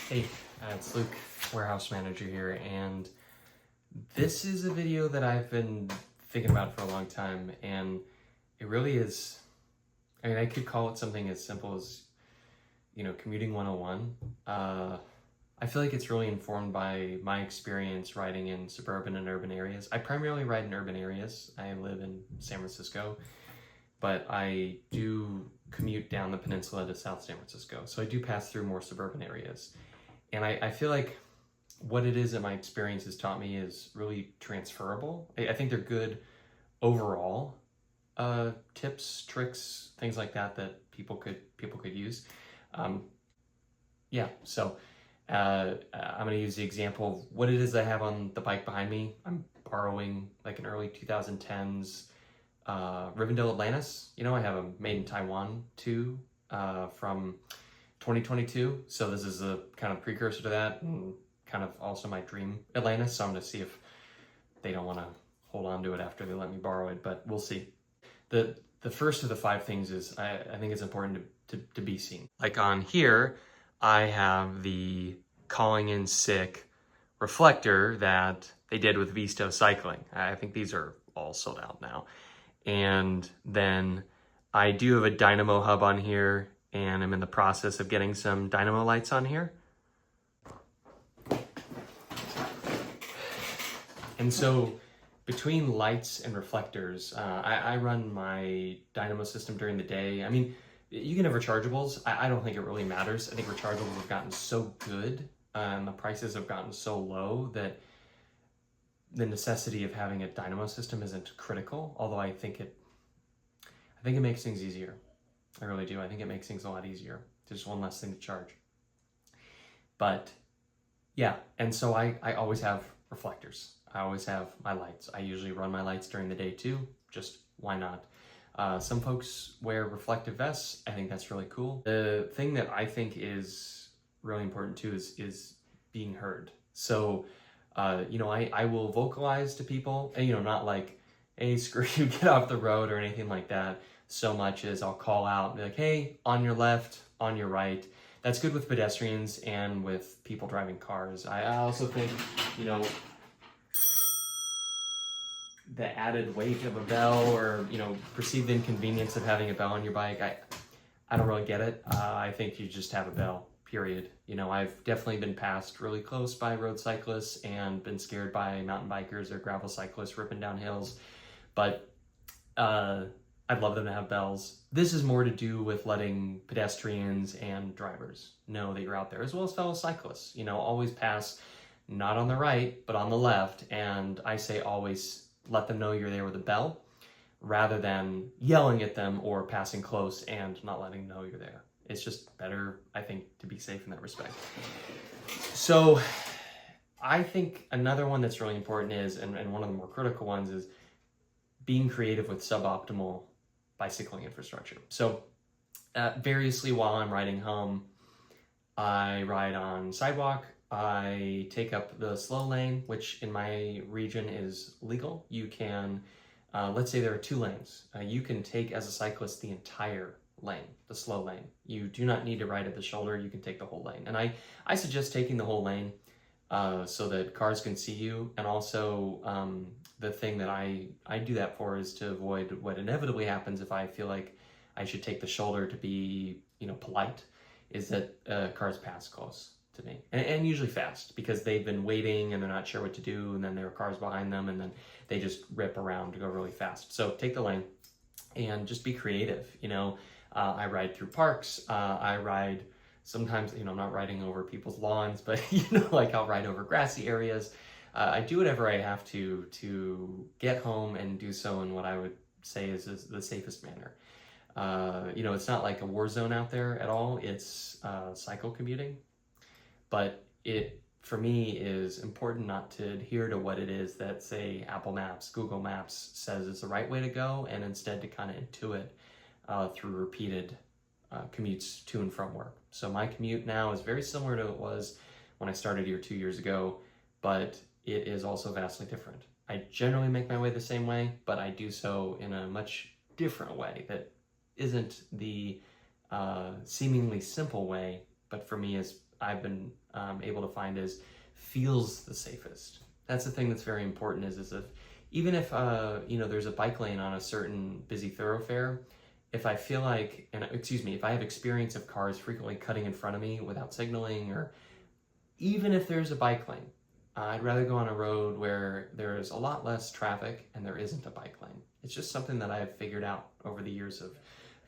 Hey, it's Luke, warehouse manager here, and this is a video that I've been thinking about for a long time, and it really is, I could call it something as simple as, commuting 101. I feel like it's really informed by my experience riding in suburban and urban areas. I primarily ride in urban areas. I live in San Francisco, but I do commute down the peninsula to South San Francisco, so I do pass through more suburban areas. And I feel like what it is that my experience has taught me is really transferable. I think they're good overall tips, tricks, things like that that people could use. Um, yeah, so I'm going to use the example of what it is I have on the bike behind me. I'm borrowing like an early 2010s Rivendell Atlantis. I have a made in Taiwan too from 2022. So this is a kind of precursor to that, and kind of also my dream Atlantis. So I'm going to see if they don't want to hold on to it after they let me borrow it, but we'll see. The first of the 5 things is I think it's important to be seen. Like on here, I have the calling in sick reflector that they did with Visto Cycling. I think these are all sold out now. And then I do have a dynamo hub on here, and I'm in the process of getting some dynamo lights on here. And so between lights and reflectors, I run my dynamo system during the day. I mean, you can have rechargeables. I don't think it really matters. I think rechargeables have gotten so good, and the prices have gotten so low that the necessity of having a dynamo system isn't critical, although I think it makes things easier. I really do. I think it makes things a lot easier. There's one less thing to charge. But yeah, and so I always have reflectors. I always have my lights. I usually run my lights during the day too. Just why not? Some folks wear reflective vests. I think that's really cool. The thing that I think is really important too is being heard. So, I will vocalize to people, and, not like, hey, screw you, get off the road or anything like that, so much as I'll call out and be like, hey, on your left, on your right. That's good with pedestrians and with people driving cars. I also think, the added weight of a bell, or, perceived inconvenience of having a bell on your bike, I don't really get it. I think you just have a bell, period. I've definitely been passed really close by road cyclists and been scared by mountain bikers or gravel cyclists ripping down hills, but I'd love them to have bells. This is more to do with letting pedestrians and drivers know that you're out there, as well as fellow cyclists. Always pass, not on the right, but on the left, and I say always let them know you're there with a bell, rather than yelling at them or passing close and not letting them know you're there. It's just better, I think, to be safe in that respect. So I think another one that's really important is, and one of the more critical ones, is being creative with suboptimal bicycling infrastructure. So variously, while I'm riding home, I ride on sidewalk. I take up the slow lane, which in my region is legal. You can, let's say there are 2 lanes. You can take, as a cyclist, the entire lane, the slow lane. You do not need to ride at the shoulder. You can take the whole lane. And I suggest taking the whole lane so that cars can see you. And also the thing that I do that for is to avoid what inevitably happens if I feel like I should take the shoulder to be, polite, is that cars pass close to me, and usually fast, because they've been waiting and they're not sure what to do, and then there are cars behind them, and then they just rip around to go really fast. So take the lane and just be creative. I ride through parks. I ride sometimes, I'm not riding over people's lawns, but like I'll ride over grassy areas. I do whatever I have to get home and do so in what I would say is the safest manner. It's not like a war zone out there at all. It's cycle commuting. But it, for me, is important not to adhere to what it is that, say, Apple Maps, Google Maps says is the right way to go, and instead to kind of intuit through repeated commutes to and from work. So my commute now is very similar to what it was when I started here 2 years ago, but it is also vastly different. I generally make my way the same way, but I do so in a much different way that isn't the seemingly simple way, but for me is I've been able to find is feels the safest. That's the thing that's very important is if even if there's a bike lane on a certain busy thoroughfare, if I feel like, if I have experience of cars frequently cutting in front of me without signaling, or even if there's a bike lane, I'd rather go on a road where there's a lot less traffic and there isn't a bike lane. It's just something that I've figured out over the years of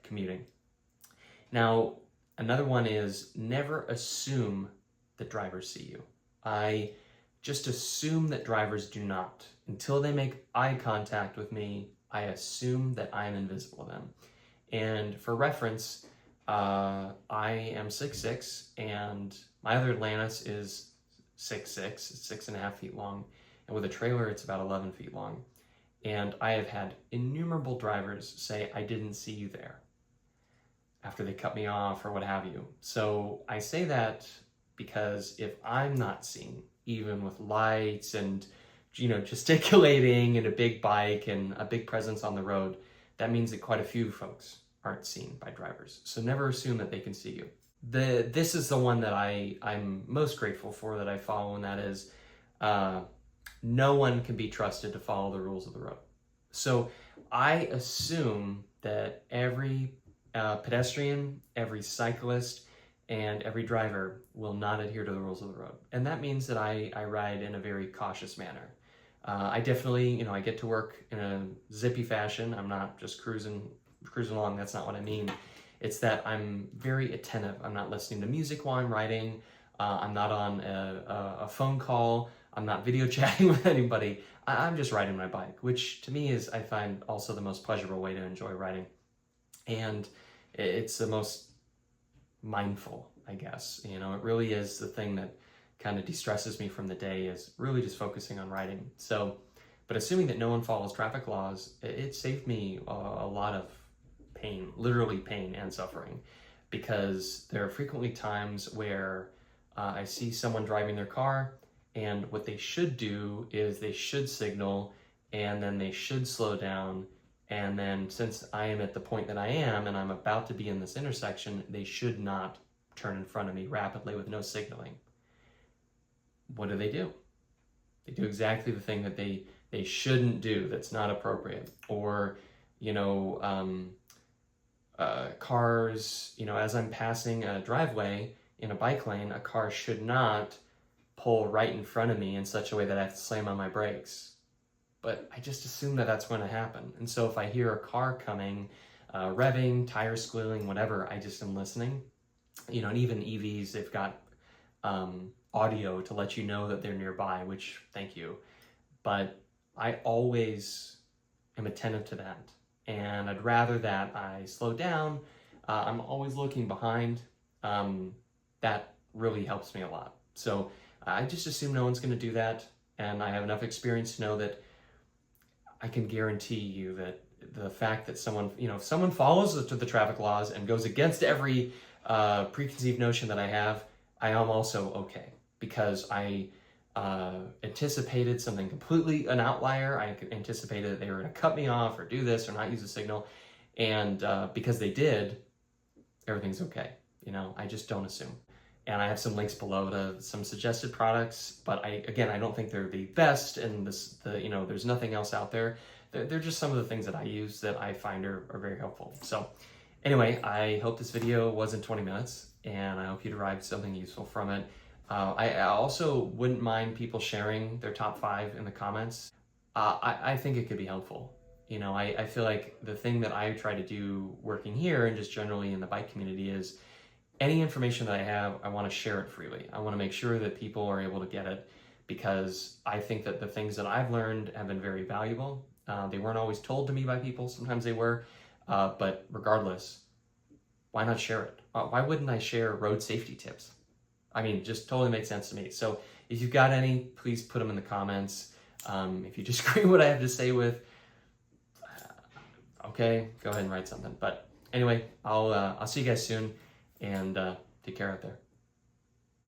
commuting. Now, another one is never assume that drivers see you. I just assume that drivers do not. Until they make eye contact with me, I assume that I am invisible to them. And for reference, I am 6'6", and my other Atlantis is 6'6", it's 6.5 feet long, and with a trailer it's about 11 feet long. And I have had innumerable drivers say, I didn't see you there, after they cut me off or what have you. So I say that because if I'm not seen, even with lights and gesticulating and a big bike and a big presence on the road, that means that quite a few folks aren't seen by drivers. So never assume that they can see you. This is the one that I'm most grateful for that I follow, and that is no one can be trusted to follow the rules of the road. So I assume that every pedestrian, every cyclist, and every driver will not adhere to the rules of the road. And that means that I ride in a very cautious manner. I definitely, I get to work in a zippy fashion. I'm not just cruising along. That's not what I mean. It's that I'm very attentive. I'm not listening to music while I'm riding. I'm not on a phone call. I'm not video chatting with anybody. I'm just riding my bike, which to me is, I find, also the most pleasurable way to enjoy riding. And it's the most mindful, I guess. It really is the thing that kind of de-stresses me from the day, is really just focusing on riding. So, but assuming that no one follows traffic laws, it saved me a lot of pain, literally pain and suffering, because there are frequently times where I see someone driving their car, and what they should do is they should signal, and then they should slow down, and then since I am at the point that I am and I'm about to be in this intersection, they should not turn in front of me rapidly with no signaling. What do? They do exactly the thing that they shouldn't do, that's not appropriate. Or cars, as I'm passing a driveway in a bike lane, a car should not pull right in front of me in such a way that I have to slam on my brakes. But I just assume that that's going to happen. And so if I hear a car coming, revving, tires squealing, whatever, I just am listening. And even EVs, they've got audio to let you know that they're nearby, which, thank you. But I always am attentive to that. And I'd rather that I slow down. I'm always looking behind. That really helps me a lot. So I just assume no one's going to do that. And I have enough experience to know that I can guarantee you that the fact that someone, if someone follows the traffic laws and goes against every preconceived notion that I have, I am also okay, because I anticipated something completely an outlier. I anticipated that they were going to cut me off or do this or not use a signal. And because they did, everything's okay. I just don't assume. And I have some links below to some suggested products, but I don't think they're the best, and there's nothing else out there. They're just some of the things that I use that I find are very helpful. So anyway, I hope this video wasn't 20 minutes, and I hope you derived something useful from it. I also wouldn't mind people sharing their top 5 in the comments. I think it could be helpful. I feel like the thing that I try to do working here and just generally in the bike community is any information that I have, I want to share it freely. I want to make sure that people are able to get it, because I think that the things that I've learned have been very valuable. They weren't always told to me by people. Sometimes they were, but regardless, why not share it? Why wouldn't I share road safety tips? I mean, just totally makes sense to me. So if you've got any, please put them in the comments. If you disagree with what I have to say with, okay, go ahead and write something. But anyway, I'll see you guys soon, and take care out there.